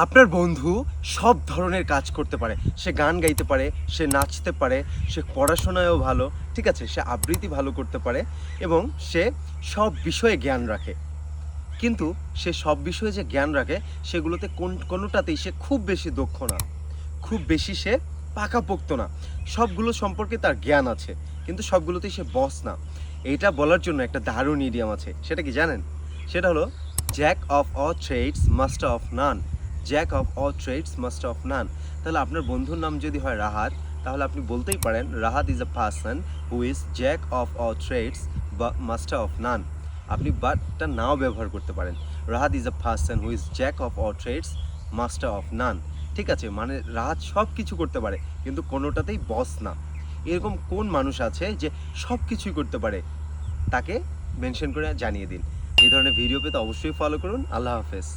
আপনার বন্ধু সব ধরনের কাজ করতে পারে, সে গান গাইতে পারে, সে নাচতে পারে, সে পড়াশোনায়ও ভালো, ঠিক আছে, সে আবৃত্তি ভালো করতে পারে এবং সে সব বিষয়ে জ্ঞান রাখে। কিন্তু সে সব বিষয়ে যে জ্ঞান রাখে সেগুলোতে কোনোটাতেই সে খুব বেশি দক্ষ না, খুব বেশি সে পাকাপোক্ত না। সবগুলো সম্পর্কে তার জ্ঞান আছে কিন্তু সবগুলোতেই সে বস না। এইটা বলার জন্য একটা দারুণ ইডিয়াম আছে, সেটা কি জানেন? সেটা হলো jack of all trades master of none. Jack of all trades master of none. তাহলে আপনার বন্ধুর নাম যদি হয় রাহাত, তাহলে আপনি বলতেই পারেন Rahat is a person who is jack of all trades বা মাস্টার অফ নান। আপনি বাটটা নাও ব্যবহার করতে পারেন। Rahat is a person who is jack of all trades master of none. ঠিক আছে, মানে রাহাত সব কিছু করতে পারে কিন্তু কোনোটাতেই বস না। এরকম কোন মানুষ আছে যে সব কিছুই করতে পারে? তাকে মেনশন করে জানিয়ে দিন। এই ধরনের ভিডিও পেতে অবশ্যই ফলো করুন। আল্লাহ হাফেজ।